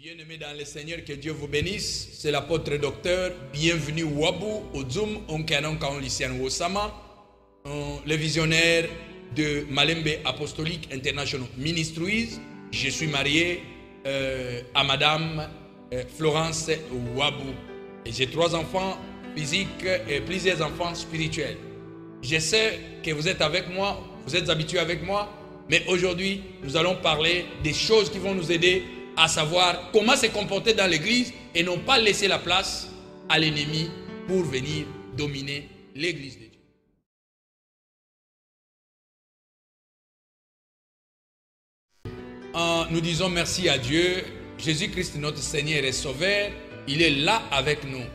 Bien-aimés dans le Seigneur, que Dieu vous bénisse. C'est l'apôtre docteur. Bienvenue Wabu, au Zoom, Onkanon Kaonlician Wosama, le visionnaire de Malembe Apostolique International Ministries. Je suis marié à Madame Florence Wabu. Et j'ai 3 enfants physiques et plusieurs enfants spirituels. Je sais que vous êtes avec moi, vous êtes habitués avec moi, mais aujourd'hui, nous allons parler des choses qui vont nous aider à savoir comment se comporter dans l'église et non pas laisser la place à l'ennemi pour venir dominer l'église de Dieu. Nous disons merci à Dieu. Jésus-Christ, notre Seigneur et Sauveur, il est là avec nous.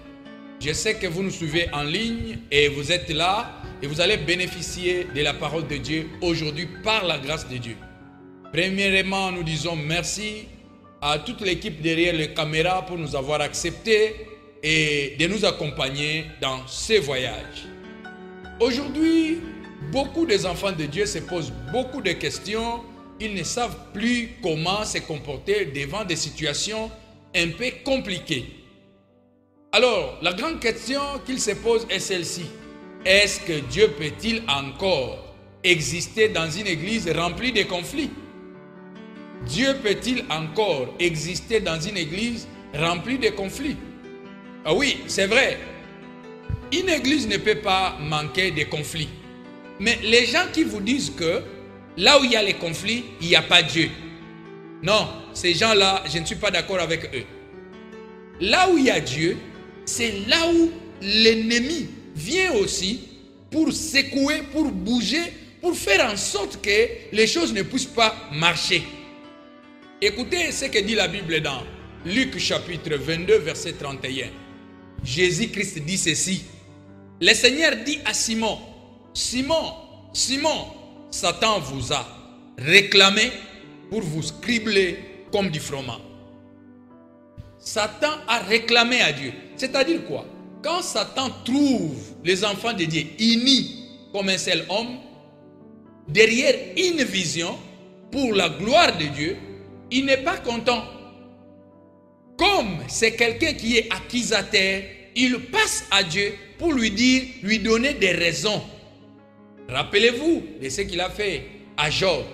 Je sais que vous nous suivez en ligne et vous êtes là et vous allez bénéficier de la parole de Dieu aujourd'hui par la grâce de Dieu. Premièrement, nous disons merci à toute l'équipe derrière les caméras pour nous avoir acceptés et de nous accompagner dans ces voyages. Aujourd'hui, beaucoup des enfants de Dieu se posent beaucoup de questions. Ils ne savent plus comment se comporter devant des situations un peu compliquées. Alors, la grande question qu'ils se posent est celle-ci. Est-ce que Dieu peut-il encore exister dans une église remplie de conflits? Dieu peut-il encore exister dans une église remplie de conflits? Ah oui, c'est vrai. Une église ne peut pas manquer de conflits. Mais les gens qui vous disent que là où il y a les conflits, il n'y a pas Dieu. Non, ces gens-là, je ne suis pas d'accord avec eux. Là où il y a Dieu, c'est là où l'ennemi vient aussi pour secouer, pour bouger, pour faire en sorte que les choses ne puissent pas marcher. Écoutez ce que dit la Bible dans Luc chapitre 22 verset 31. Jésus-Christ dit ceci. Le Seigneur dit à Simon, Simon, Simon, Satan vous a réclamé pour vous scribler comme du froment. Satan a réclamé à Dieu. C'est-à-dire quoi? Quand Satan trouve les enfants de Dieu unis comme un seul homme, derrière une vision pour la gloire de Dieu, il n'est pas content. Comme c'est quelqu'un qui est accusateur, il passe à Dieu pour lui dire, lui donner des raisons. Rappelez-vous de ce qu'il a fait à Job.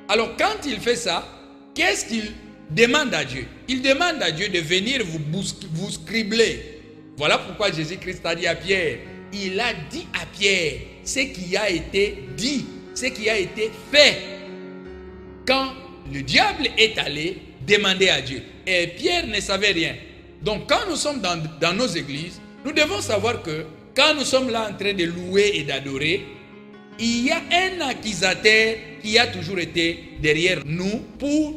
Alors quand il fait ça, qu'est-ce qu'il demande à Dieu? Il demande à Dieu de venir vous scribler. Voilà pourquoi Jésus-Christ a dit à Pierre, il a dit à Pierre ce qui a été dit, ce qui a été fait. Quand le diable est allé demander à Dieu. Et Pierre ne savait rien. Donc quand nous sommes dans nos églises, nous devons savoir que quand nous sommes là en train de louer et d'adorer, il y a un accusateur qui a toujours été derrière nous pour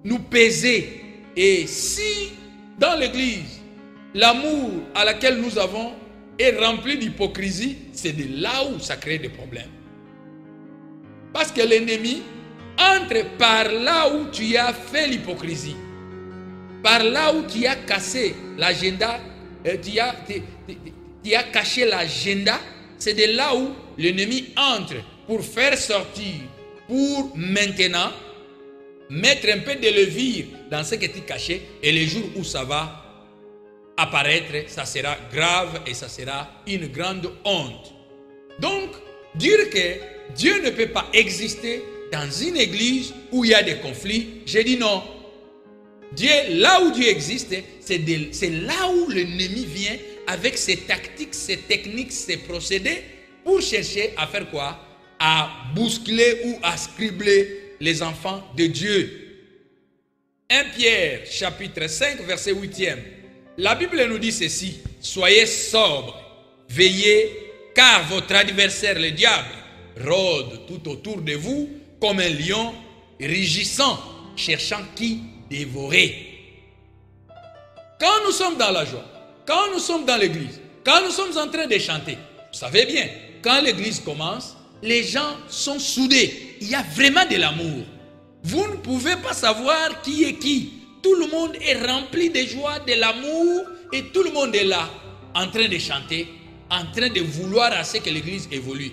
nous peser. Et si dans l'église, l'amour à laquelle nous avons est rempli d'hypocrisie, c'est de là où ça crée des problèmes. Parce que l'ennemi entre par là où tu as fait l'hypocrisie, par là où tu as cassé l'agenda, tu as caché l'agenda, c'est de là où l'ennemi entre pour faire sortir, pour maintenant mettre un peu de levure dans ce que tu cachais, et le jour où ça va apparaître, ça sera grave et ça sera une grande honte. Donc, dire que Dieu ne peut pas exister dans une église où il y a des conflits, j'ai dit non. Dieu, là où Dieu existe, c'est là où l'ennemi vient avec ses tactiques, ses techniques, ses procédés pour chercher à faire quoi? À bousculer ou à scribler les enfants de Dieu. 1 Pierre chapitre 5 verset 8e. La Bible nous dit ceci. Soyez sobres, veillez, car votre adversaire le diable rôde tout autour de vous comme un lion rugissant, cherchant qui dévorer. Quand nous sommes dans la joie, quand nous sommes dans l'église, quand nous sommes en train de chanter, vous savez bien, quand l'église commence, les gens sont soudés. Il y a vraiment de l'amour. Vous ne pouvez pas savoir qui est qui. Tout le monde est rempli de joie, de l'amour, et tout le monde est là, en train de chanter, en train de vouloir à ce que l'église évolue.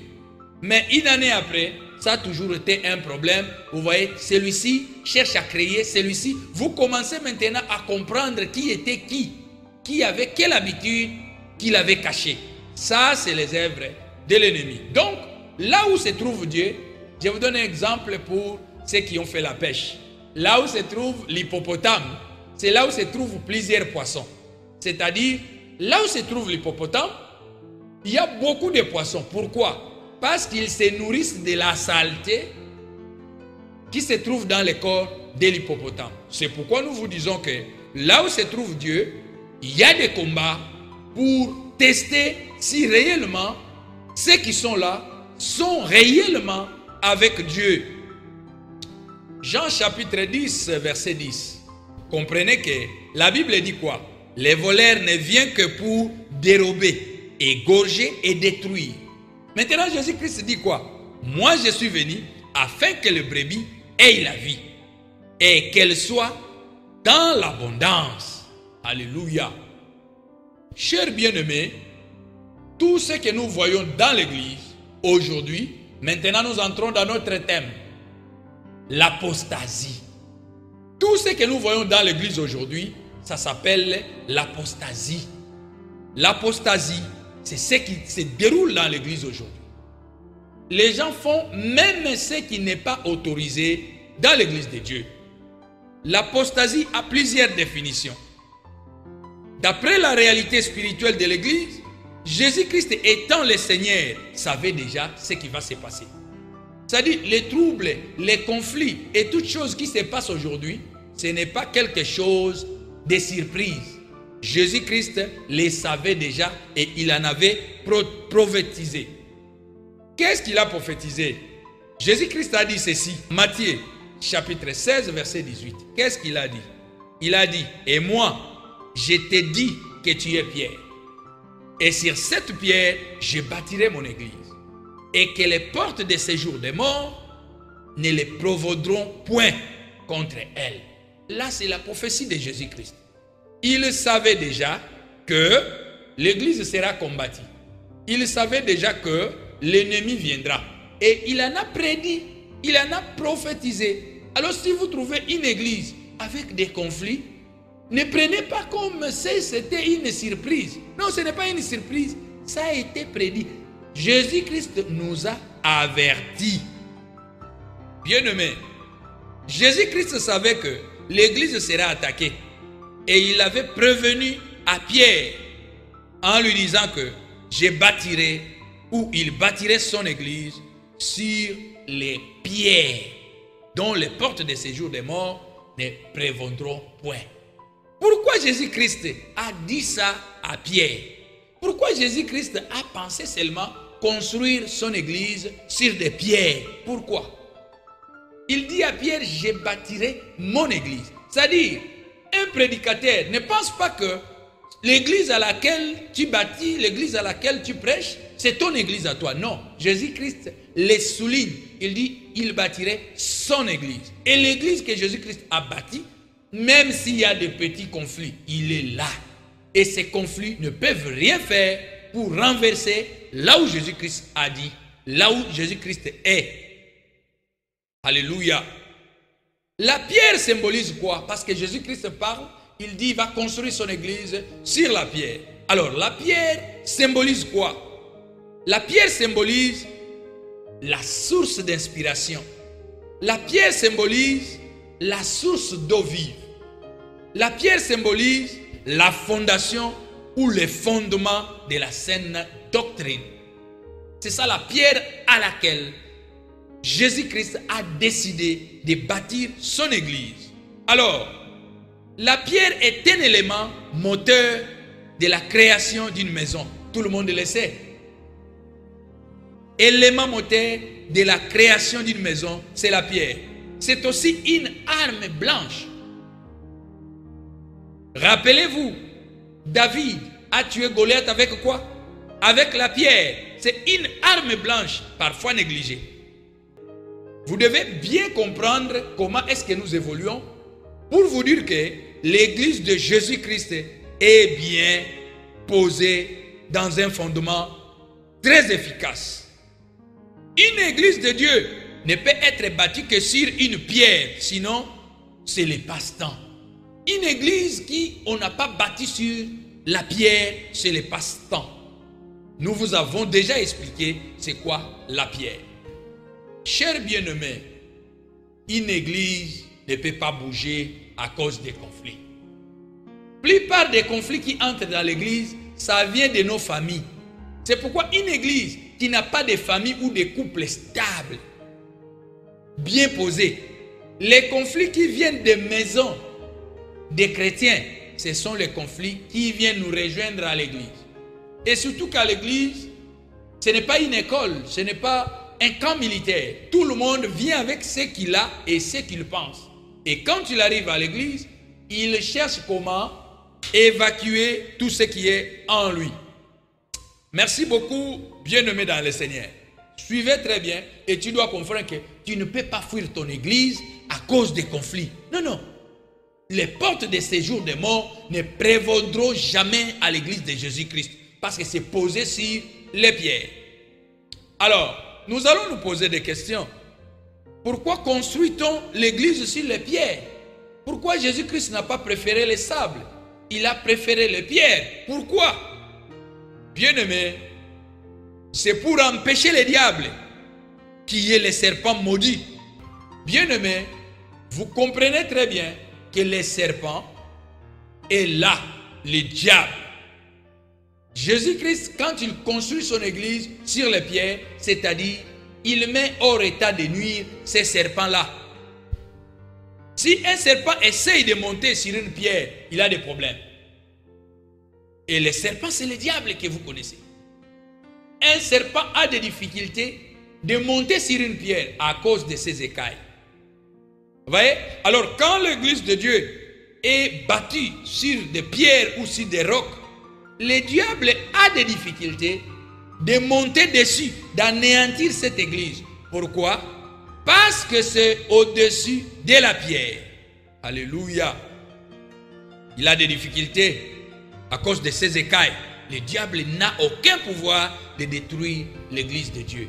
Mais une année après, ça a toujours été un problème. Vous voyez, celui-ci cherche à créer, celui-ci. Vous commencez maintenant à comprendre qui était qui avait quelle habitude qu'il avait cachée. Ça, c'est les œuvres de l'ennemi. Donc, là où se trouve Dieu, je vous donne un exemple pour ceux qui ont fait la pêche. Là où se trouve l'hippopotame, c'est là où se trouvent plusieurs poissons. C'est-à-dire, là où se trouve l'hippopotame, il y a beaucoup de poissons. Pourquoi? Parce qu'ils se nourrissent de la saleté qui se trouve dans le corps de l'hippopotame. C'est pourquoi nous vous disons que là où se trouve Dieu, il y a des combats pour tester si réellement ceux qui sont là sont réellement avec Dieu. Jean chapitre 10, verset 10. Comprenez que la Bible dit quoi? Les voleurs ne viennent que pour dérober, égorger et détruire. Maintenant, Jésus-Christ dit quoi? Moi, je suis venu afin que le brebis ait la vie et qu'elle soit dans l'abondance. Alléluia. Chers bien-aimés, tout ce que nous voyons dans l'église aujourd'hui, maintenant nous entrons dans notre thème, l'apostasie. Tout ce que nous voyons dans l'église aujourd'hui, ça s'appelle l'apostasie. L'apostasie, c'est ce qui se déroule dans l'église aujourd'hui. Les gens font même ce qui n'est pas autorisé dans l'église de Dieu. L'apostasie a plusieurs définitions. D'après la réalité spirituelle de l'église, Jésus-Christ étant le Seigneur savait déjà ce qui va se passer. C'est-à-dire les troubles, les conflits et toutes choses qui se passent aujourd'hui, ce n'est pas quelque chose de surprise. Jésus-Christ les savait déjà et il en avait prophétisé. Qu'est-ce qu'il a prophétisé? Jésus-Christ a dit ceci. Matthieu chapitre 16 verset 18. Qu'est-ce qu'il a dit? Il a dit, et moi, je t'ai dit que tu es Pierre. Et sur cette pierre, je bâtirai mon église. Et que les portes de séjour des morts ne les prévaudront point contre elle. Là, c'est la prophétie de Jésus-Christ. Il savait déjà que l'église sera combattue. Il savait déjà que l'ennemi viendra. Et il en a prédit, il en a prophétisé. Alors si vous trouvez une église avec des conflits, ne prenez pas comme si c'était une surprise. Non, ce n'est pas une surprise. Ça a été prédit. Jésus-Christ nous a avertis. Bien-aimés, Jésus-Christ savait que l'église sera attaquée. Et il avait prévenu à Pierre en lui disant que je bâtirai, ou il bâtirait son église sur les pierres dont les portes de séjour des morts ne prévaudront point. Pourquoi Jésus-Christ a dit ça à Pierre? Pourquoi Jésus-Christ a pensé seulement construire son église sur des pierres? Pourquoi? Il dit à Pierre, je bâtirai mon église. C'est-à-dire, un prédicateur ne pense pas que l'église à laquelle tu bâtis, l'église à laquelle tu prêches, c'est ton église à toi. Non, Jésus-Christ les souligne. Il dit, il bâtirait son église. Et l'église que Jésus-Christ a bâtie, même s'il y a des petits conflits, il est là. Et ces conflits ne peuvent rien faire pour renverser là où Jésus-Christ a dit, là où Jésus-Christ est. Alléluia. La pierre symbolise quoi? Parce que Jésus-Christ parle, il dit, il va construire son église sur la pierre. Alors, la pierre symbolise quoi? La pierre symbolise la source d'inspiration. La pierre symbolise la source d'eau vive. La pierre symbolise la fondation ou le fondement de la saine doctrine. C'est ça la pierre à laquelle Jésus-Christ a décidé de bâtir son église. Alors, la pierre est un élément moteur de la création d'une maison. Tout le monde le sait. Élément moteur de la création d'une maison, c'est la pierre. C'est aussi une arme blanche. Rappelez-vous, David a tué Goliath avec quoi? Avec la pierre. C'est une arme blanche, parfois négligée. Vous devez bien comprendre comment est-ce que nous évoluons pour vous dire que l'église de Jésus-Christ est bien posée dans un fondement très efficace. Une église de Dieu ne peut être bâti que sur une pierre, sinon c'est le passe-temps. Une église qui on n'a pas bâti sur la pierre, c'est le passe-temps. Nous vous avons déjà expliqué c'est quoi la pierre. Chers bien-aimés, une église ne peut pas bouger à cause des conflits. La plupart des conflits qui entrent dans l'église, ça vient de nos familles. C'est pourquoi une église qui n'a pas de famille ou de couple stable, bien posé, les conflits qui viennent des maisons des chrétiens, ce sont les conflits qui viennent nous rejoindre à l'église. Et surtout qu'à l'église, ce n'est pas une école, ce n'est pas un camp militaire. Tout le monde vient avec ce qu'il a et ce qu'il pense. Et quand il arrive à l'église, il cherche comment évacuer tout ce qui est en lui. Merci beaucoup, bien-aimé dans le Seigneur. Suivez très bien et tu dois comprendre que tu ne peux pas fuir ton église à cause des conflits. Non, non. Les portes de séjour des morts ne prévaudront jamais à l'église de Jésus-Christ parce que c'est posé sur les pierres. Alors, nous allons nous poser des questions. Pourquoi construit-on l'église sur les pierres? Pourquoi Jésus-Christ n'a pas préféré les sables? Il a préféré les pierres. Pourquoi? Bien-aimé, c'est pour empêcher les diables qui est les serpents maudits. Bien-aimé, vous comprenez très bien que les serpents est là, les diables. Jésus-Christ, quand il construit son église sur les pierres, c'est-à-dire, il met hors état de nuire ces serpents-là. Si un serpent essaye de monter sur une pierre, il a des problèmes. Et les serpents, c'est le diable que vous connaissez. Un serpent a des difficultés de monter sur une pierre à cause de ses écailles. Vous voyez? Alors, quand l'église de Dieu est bâtie sur des pierres ou sur des rocs, le diable a des difficultés de monter dessus, d'anéantir cette église. Pourquoi? Parce que c'est au-dessus de la pierre. Alléluia. Il a des difficultés à cause de ses écailles. Le diable n'a aucun pouvoir de détruire l'église de Dieu.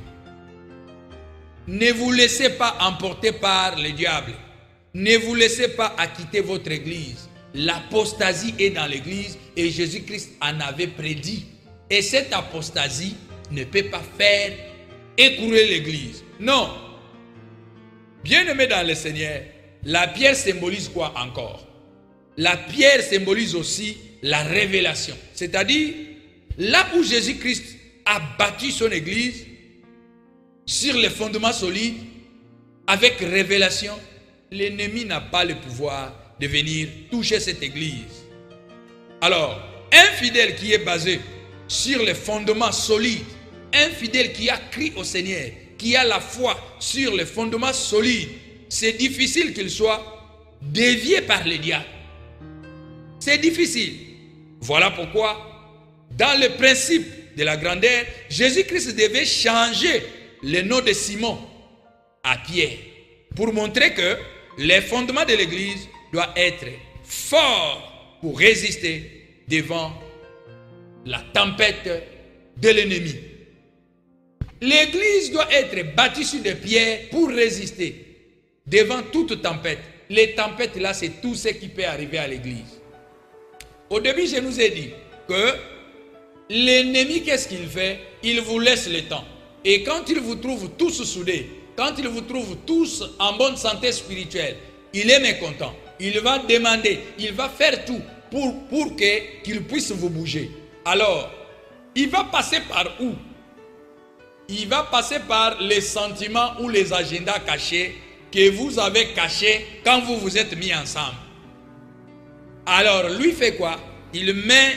Ne vous laissez pas emporter par le diable. Ne vous laissez pas acquitter votre église. L'apostasie est dans l'église et Jésus-Christ en avait prédit. Et cette apostasie ne peut pas faire écrouler l'église. Non. Bien-aimé dans le Seigneur, la pierre symbolise quoi encore? La pierre symbolise aussi la révélation. C'est-à-dire, là où Jésus-Christ a bâti son église, sur les fondements solides, avec révélation, l'ennemi n'a pas le pouvoir de venir toucher cette église. Alors, un fidèle qui est basé sur les fondements solides, un fidèle qui a crié au Seigneur, qui a la foi sur les fondements solides, c'est difficile qu'il soit dévié par les diables. C'est difficile. Voilà pourquoi, dans le principe de la grandeur, Jésus-Christ devait changer le nom de Simon à Pierre pour montrer que les fondements de l'église doivent être forts pour résister devant la tempête de l'ennemi. L'église doit être bâtie sur des pierres pour résister devant toute tempête. Les tempêtes là, c'est tout ce qui peut arriver à l'église. Au début, je nous ai dit que l'ennemi, qu'est-ce qu'il fait? Il vous laisse le temps. Et quand il vous trouve tous soudés, quand il vous trouve tous en bonne santé spirituelle, il est mécontent. Il va demander, il va faire tout pour qu'il puisse vous bouger. Alors, il va passer par où? Il va passer par les sentiments ou les agendas cachés que vous avez cachés quand vous vous êtes mis ensemble. Alors, lui fait quoi? Il met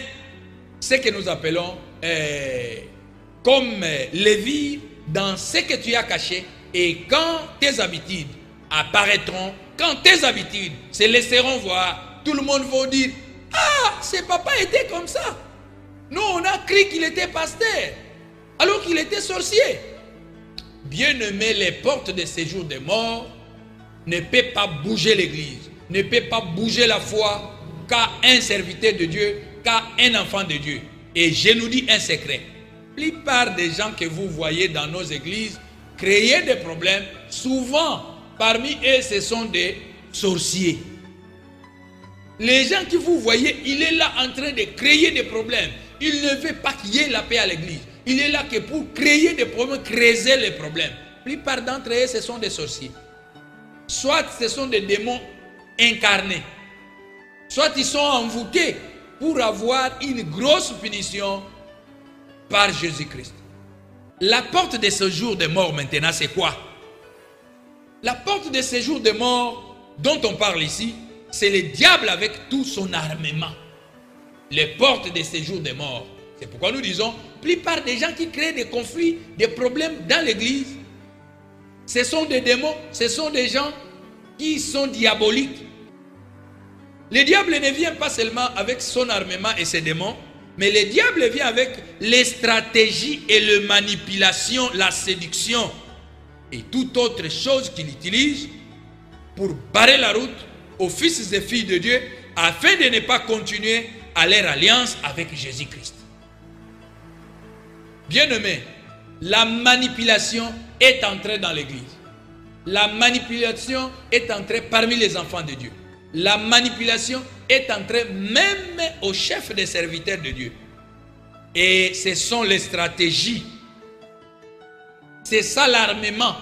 ce que nous appelons comme lévir dans ce que tu as caché. Et quand tes habitudes apparaîtront, quand tes habitudes se laisseront voir, tout le monde va dire: ah, ce papa était comme ça. Nous, on a cru qu'il était pasteur, alors qu'il était sorcier. Bien-aimé, les portes de séjour des morts ne peuvent pas bouger l'église, ne peuvent pas bouger la foi, qu'à un serviteur de Dieu, qu'à un enfant de Dieu. Et je nous dis un secret. La plupart des gens que vous voyez dans nos églises, créer des problèmes. Souvent, parmi eux, ce sont des sorciers. Les gens que vous voyez, il est là en train de créer des problèmes. Il ne veut pas qu'il y ait la paix à l'église. Il est là que pour créer des problèmes, creuser les problèmes. La plupart d'entre eux, ce sont des sorciers. Soit ce sont des démons incarnés. Soit ils sont envoûtés pour avoir une grosse punition par Jésus-Christ. La porte de séjour des morts maintenant, c'est quoi? La porte de séjour des morts dont on parle ici, c'est le diable avec tout son armement. Les portes de séjour des morts. C'est pourquoi nous disons, la plupart des gens qui créent des conflits, des problèmes dans l'église, ce sont des démons, ce sont des gens qui sont diaboliques. Le diable ne vient pas seulement avec son armement et ses démons, mais le diable vient avec les stratégies et les manipulations, la séduction et toute autre chose qu'il utilise pour barrer la route aux fils et filles de Dieu afin de ne pas continuer à leur alliance avec Jésus-Christ. Bien-aimés, la manipulation est entrée dans l'église. La manipulation est entrée parmi les enfants de Dieu. La manipulation est entrée même au chef des serviteurs de Dieu. Et ce sont les stratégies. C'est ça l'armement.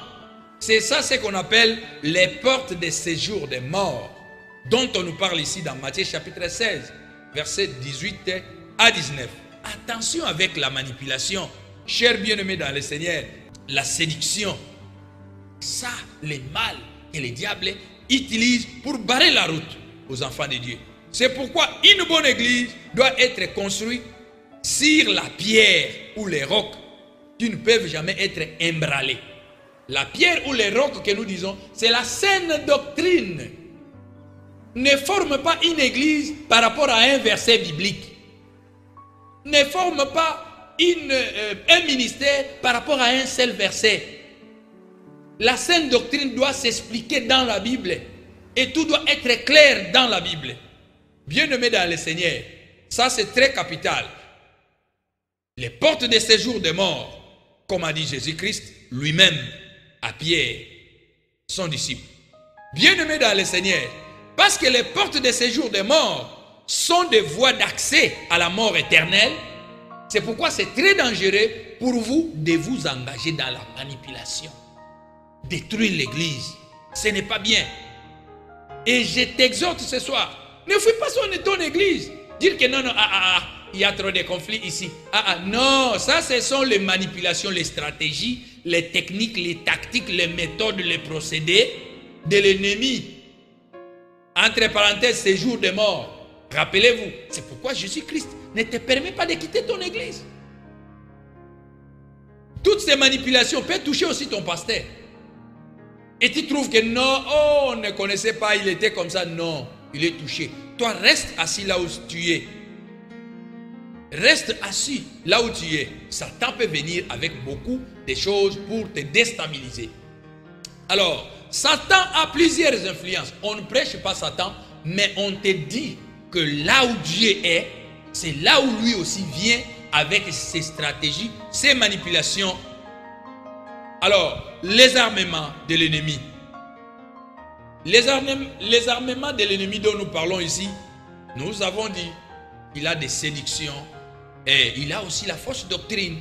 C'est ça ce qu'on appelle les portes de séjour des morts, dont on nous parle ici dans Matthieu chapitre 16, versets 18 à 19. Attention avec la manipulation. Chers bien-aimés dans le Seigneur, la séduction, ça, le mal que le diable utilise pour barrer la route aux enfants de Dieu. C'est pourquoi une bonne église doit être construite sur la pierre ou les rocs qui ne peuvent jamais être ébranlés. La pierre ou les rocs que nous disons, c'est la saine doctrine. Ne forme pas une église par rapport à un verset biblique. Ne forme pas un ministère par rapport à un seul verset. La saine doctrine doit s'expliquer dans la Bible et tout doit être clair dans la Bible. Bien-aimés dans le Seigneur, ça c'est très capital. Les portes de séjour des morts, comme a dit Jésus-Christ lui-même à Pierre, son disciple. Bien-aimés dans le Seigneur, parce que les portes de séjour des morts sont des voies d'accès à la mort éternelle, c'est pourquoi c'est très dangereux pour vous de vous engager dans la manipulation. Détruire l'église, ce n'est pas bien. Et je t'exhorte ce soir, ne fais pas son ton église. Dire que non, il y a trop de conflits ici. Non, ça ce sont les manipulations, les stratégies, les techniques, les tactiques, les méthodes, les procédés de l'ennemi. Entre parenthèses, séjour de mort. Rappelez-vous, c'est pourquoi Jésus-Christ ne te permet pas de quitter ton église. Toutes ces manipulations peuvent toucher aussi ton pasteur. Et tu trouves que non, on ne connaissait pas, il était comme ça. Non, il est touché. Toi, reste assis là où tu es. Reste assis là où tu es. Satan peut venir avec beaucoup de choses pour te déstabiliser. Alors, Satan a plusieurs influences. On ne prêche pas Satan, mais on te dit que là où Dieu est, c'est là où lui aussi vient avec ses stratégies, ses manipulations. Alors, les armements de l'ennemi. Les armements de l'ennemi dont nous parlons ici, nous avons dit qu'il a des séductions et il a aussi la fausse doctrine.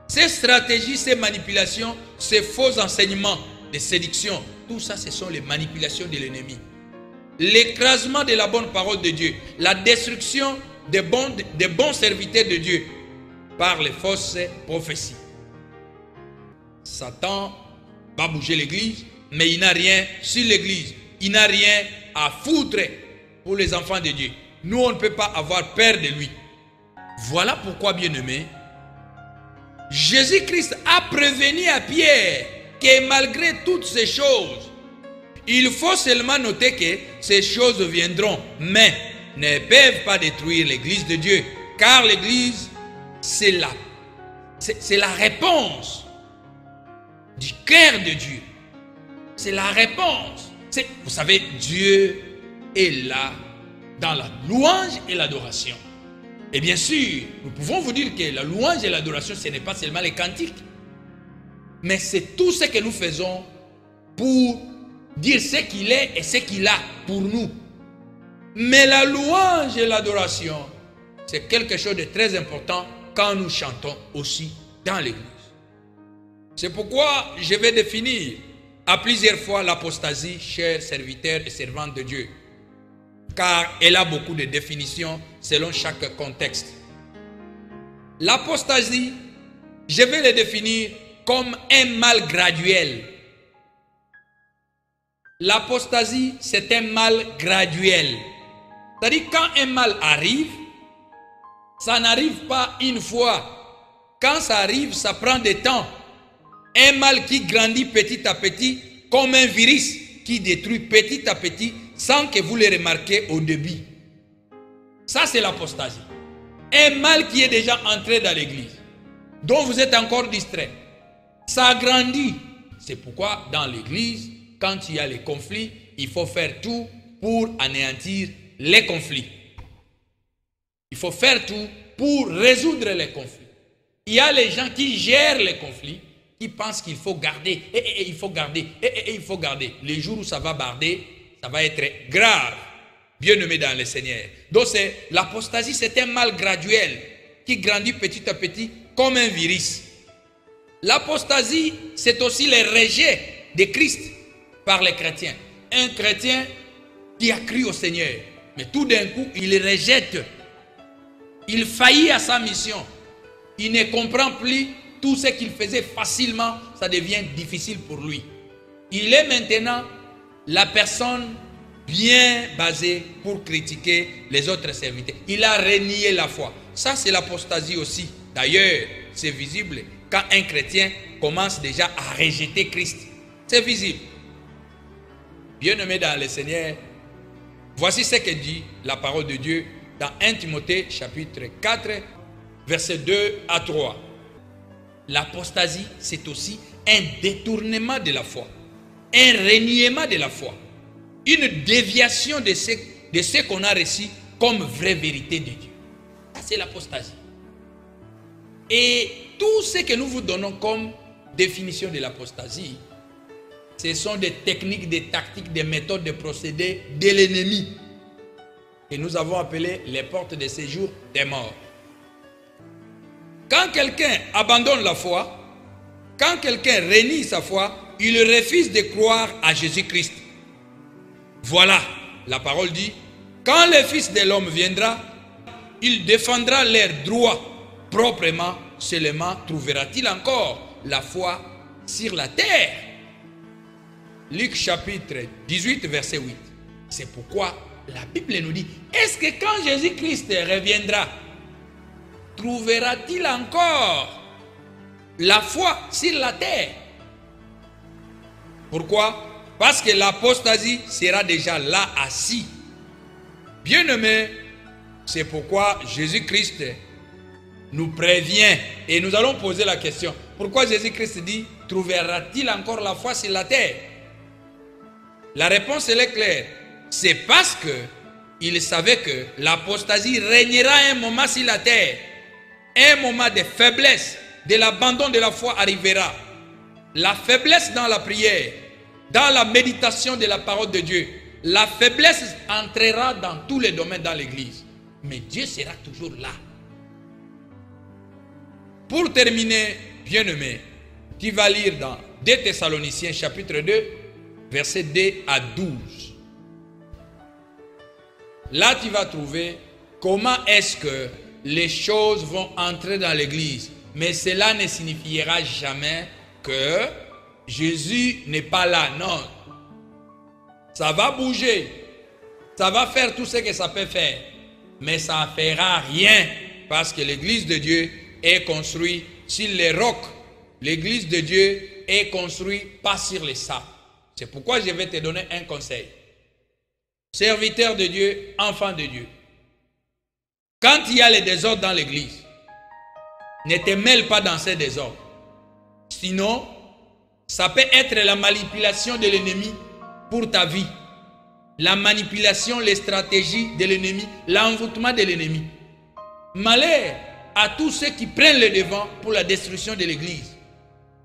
Ces stratégies, ces manipulations, ces faux enseignements de séduction, tout ça, ce sont les manipulations de l'ennemi. L'écrasement de la bonne parole de Dieu, la destruction des bons serviteurs de Dieu par les fausses prophéties. Satan va bouger l'église, mais il n'a rien sur l'église. Il n'a rien à foutre pour les enfants de Dieu. Nous, on ne peut pas avoir peur de lui. Voilà pourquoi, bien-aimés, Jésus-Christ a prévenu à Pierre que malgré toutes ces choses, il faut seulement noter que ces choses viendront, mais ne peuvent pas détruire l'église de Dieu, car l'église, c'est la réponse du cœur de Dieu. C'est la réponse. Vous savez, Dieu est là dans la louange et l'adoration. Et bien sûr, nous pouvons vous dire que la louange et l'adoration, ce n'est pas seulement les cantiques. Mais c'est tout ce que nous faisons pour dire ce qu'il est et ce qu'il a pour nous. Mais la louange et l'adoration, c'est quelque chose de très important quand nous chantons aussi dans l'église. C'est pourquoi je vais définir à plusieurs fois l'apostasie, chers serviteurs et servantes de Dieu. Car elle a beaucoup de définitions selon chaque contexte. L'apostasie, je vais le définir comme un mal graduel. L'apostasie, c'est un mal graduel. C'est-à-dire quand un mal arrive, ça n'arrive pas une fois. Quand ça arrive, ça prend du temps. Un mal qui grandit petit à petit, comme un virus qui détruit petit à petit, sans que vous le remarquiez au début. Ça, c'est l'apostasie. Un mal qui est déjà entré dans l'église, dont vous êtes encore distrait. Ça grandit. C'est pourquoi dans l'église, quand il y a les conflits, il faut faire tout pour anéantir les conflits. Il faut faire tout pour résoudre les conflits. Il y a les gens qui gèrent les conflits, qui pensent qu'il faut garder, il faut garder, il faut garder. Les jours où ça va barder, ça va être grave. Bien-aimés dans le Seigneur. Donc l'apostasie, c'est un mal graduel qui grandit petit à petit comme un virus. L'apostasie, c'est aussi le rejet de Christ par les chrétiens. Un chrétien qui a cru au Seigneur, mais tout d'un coup, il rejette. Il faillit à sa mission. Il ne comprend plus tout ce qu'il faisait facilement, ça devient difficile pour lui. Il est maintenant la personne bien basée pour critiquer les autres serviteurs. Il a renié la foi. Ça, c'est l'apostasie aussi. D'ailleurs, c'est visible quand un chrétien commence déjà à rejeter Christ. C'est visible. Bien-aimés dans le Seigneur, voici ce que dit la parole de Dieu dans 1 Timothée chapitre 4, versets 2 à 3. L'apostasie, c'est aussi un détournement de la foi, un reniement de la foi, une déviation de ce qu'on a reçu comme vraie vérité de Dieu. Ça, c'est l'apostasie. Et tout ce que nous vous donnons comme définition de l'apostasie, ce sont des techniques, des tactiques, des méthodes, des procédés de l'ennemi que nous avons appelé les portes de séjour des morts. Quand quelqu'un abandonne la foi, quand quelqu'un renie sa foi, il refuse de croire à Jésus-Christ. Voilà, la parole dit, quand le Fils de l'homme viendra, il défendra leurs droits proprement, seulement trouvera-t-il encore la foi sur la terre. Luc chapitre 18, verset 8. C'est pourquoi la Bible nous dit, est-ce que quand Jésus-Christ reviendra, trouvera-t-il encore la foi sur la terre? Pourquoi? Parce que l'apostasie sera déjà là assis. Bien-aimés, c'est pourquoi Jésus-Christ nous prévient. Et nous allons poser la question. Pourquoi Jésus-Christ dit, trouvera-t-il encore la foi sur la terre? La réponse elle est claire. C'est parce que il savait que l'apostasie régnera un moment sur la terre. Un moment de faiblesse, de l'abandon de la foi arrivera. La faiblesse dans la prière, dans la méditation de la parole de Dieu. La faiblesse entrera dans tous les domaines dans l'église. Mais Dieu sera toujours là. Pour terminer, bien-aimé, tu vas lire dans 2 Thessaloniciens chapitre 2, versets 2 à 12. Là, tu vas trouver comment est-ce que les choses vont entrer dans l'église. Mais cela ne signifiera jamais que Jésus n'est pas là. Non. Ça va bouger. Ça va faire tout ce que ça peut faire. Mais ça ne fera rien. Parce que l'église de Dieu est construite sur les rocs. L'église de Dieu est construite pas sur les sables. C'est pourquoi je vais te donner un conseil. Serviteur de Dieu, enfant de Dieu. Quand il y a les désordres dans l'église, ne te mêle pas dans ces désordres. Sinon, ça peut être la manipulation de l'ennemi pour ta vie. La manipulation, les stratégies de l'ennemi, l'envoûtement de l'ennemi. Malheur à tous ceux qui prennent le devant pour la destruction de l'église.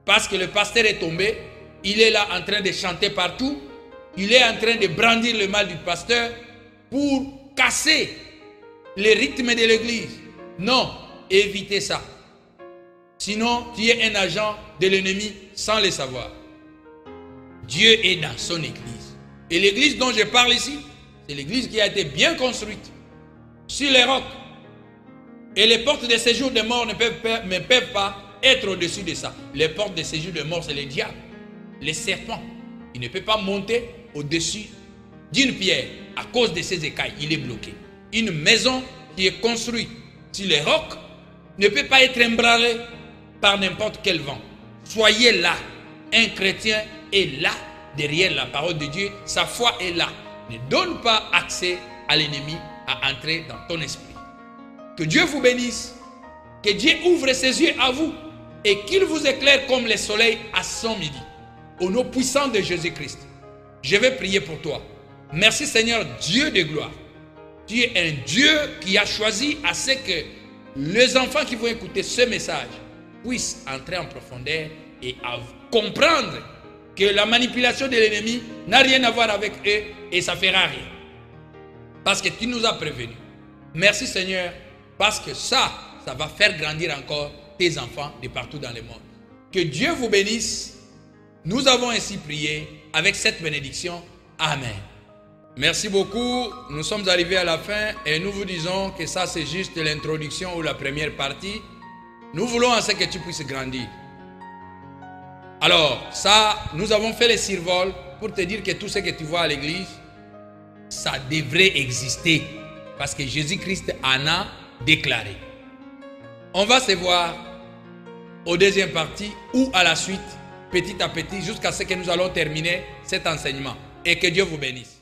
Parce que le pasteur est tombé, il est là en train de chanter partout, il est en train de brandir le mal du pasteur pour casser les rythmes de l'église. Non, évitez ça. Sinon, tu es un agent de l'ennemi sans le savoir. Dieu est dans son église. Et l'église dont je parle ici, c'est l'église qui a été bien construite sur les rocs. Et les portes de séjour de mort ne peuvent pas être au-dessus de ça. Les portes de séjour de mort, c'est le diable, les serpents. Il ne peut pas monter au-dessus d'une pierre à cause de ses écailles. Il est bloqué. Une maison qui est construite sur les rocs ne peut pas être ébranlée par n'importe quel vent. Soyez là. Un chrétien est là, derrière la parole de Dieu. Sa foi est là. Ne donne pas accès à l'ennemi à entrer dans ton esprit. Que Dieu vous bénisse. Que Dieu ouvre ses yeux à vous et qu'il vous éclaire comme le soleil à son midi. Au nom puissant de Jésus-Christ, je vais prier pour toi. Merci Seigneur, Dieu de gloire. Tu es un Dieu qui a choisi à ce que les enfants qui vont écouter ce message puissent entrer en profondeur et à comprendre que la manipulation de l'ennemi n'a rien à voir avec eux et ça ne fera rien. Parce que tu nous as prévenus. Merci Seigneur, parce que ça va faire grandir encore tes enfants de partout dans le monde. Que Dieu vous bénisse. Nous avons ainsi prié avec cette bénédiction. Amen. Merci beaucoup. Nous sommes arrivés à la fin et nous vous disons que ça c'est juste l'introduction ou la première partie. Nous voulons à ce que tu puisses grandir. Alors, ça, nous avons fait les survols pour te dire que tout ce que tu vois à l'église, ça devrait exister. Parce que Jésus-Christ en a déclaré. On va se voir au deuxième partie ou à la suite, petit à petit, jusqu'à ce que nous allons terminer cet enseignement. Et que Dieu vous bénisse.